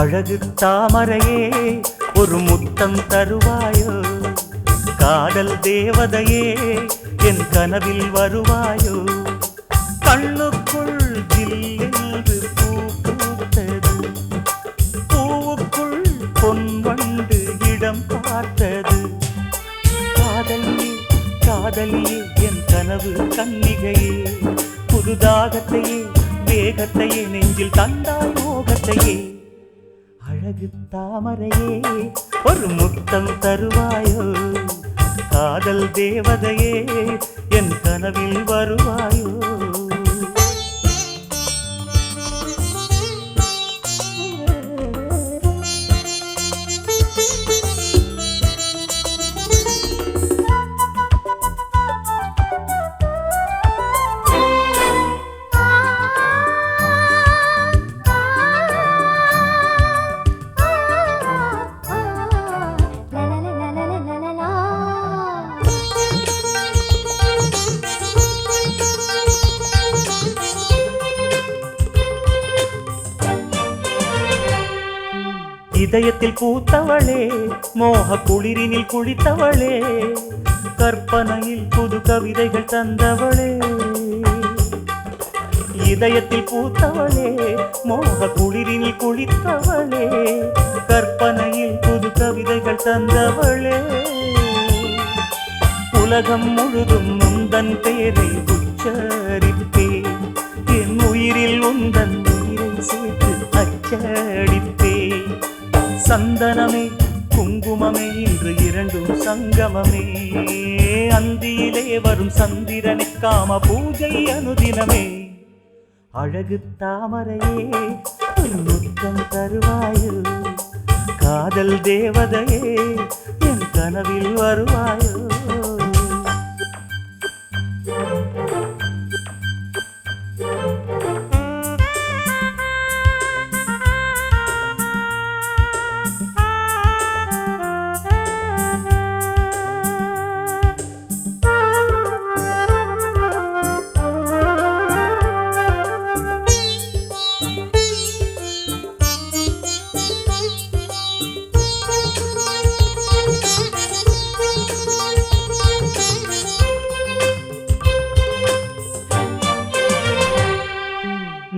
அழகு தாமரையே ஒரு முத்தம் தருவாயோ, காதல் தேவதையே என் கனவில் வருவாயோ. கண்ணுக்குள் ஜில்லென்று பூ பூத்தது, பூவுக்குள் பொன்வண்டு இடம் பார்த்தது. காதலியே காதலியே என் கனவு கன்னிகையே, புதுதாகத்தையே வேகத்தையே நெஞ்சில் தந்தாய் மோகத்தையே. அழகு தாமரையே ஒரு முத்தம் தருவாயோ, காதல் தேவதையே என் கனவில் வருவாயோ. இதயத்தில் பூத்தவளே, மோக குளிரினில் குளித்தவளே, கற்பனையில் புது கவிதைகள் தந்தவளே. இதயத்தில் பூத்தவளே, மோக குளிரினில் குளித்தவளே, கற்பனையில் புது கவிதைகள் தந்தவளே. உலகம் முழுதும் உந்தன் பேரை உச்சரிப்பேன், என் உயிரில் உந்தன் உயிரை சேர்த்து அச்சடிப்பேன். சந்தனமே குங்குமமே இன்று இரண்டும் சங்கமமே, அந்தியிலே வரும் சந்திரனை காம பூஜை அனுதினமே. அழகு தாமரையே ஒரு முத்தம் தருவாயோ, காதல் தேவதையே என் கனவில் வருவாயோ.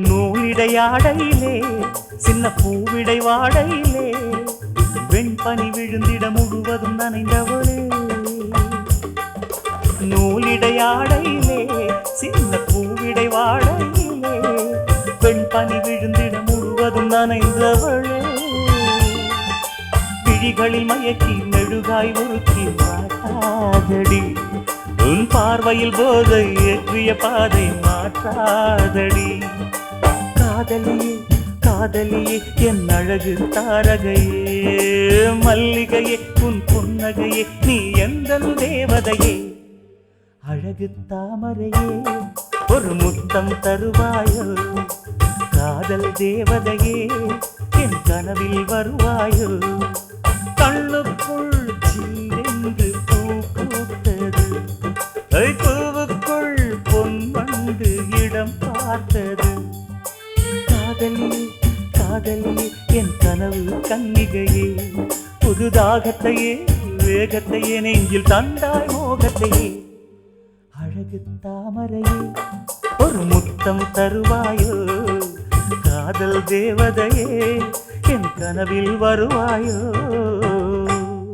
நூலிடையாடையிலே சின்ன பூவிடை வாடையிலே, வெண்பனி விழுந்திட முழுவதும் நனைந்தவளே. நூலிடையாடையிலே சின்ன பூவிடை வாடையிலே, வெண்பனி விழுந்திட முழுவதும் நனைந்தவளே. விழிகளில் மயக்கி மெழுகாய் உருக்கி மாட்டாதடி, உன் பார்வையில் போதை ஏற்றிய பாதை மாற்றாதடி. காதலியே காதலியே என் அழகு தாரகையே, மல்லிகையே உன் புன்னகையே நீ எந்தன் தேவதையே. அழகு தாமரையே ஒரு முத்தம் தருவாயோ, காதல் தேவதையே என் கனவில் வருவாயோ. கண்ணுக்குள் ஜில்லென்று பூ பூத்தது, பூவுக்குள் பொன்வண்டு இடம் பார்த்தது. காதலியே காதலியே என் கனவு கன்னிகையே, புதுதாகத்தையே வேகத்தையே நெஞ்சில் தந்தாய் மோகத்தையே. அழகு தாமரையே ஒரு முத்தம் தருவாயோ, காதல் தேவதையே என் கனவில் வருவாயோ.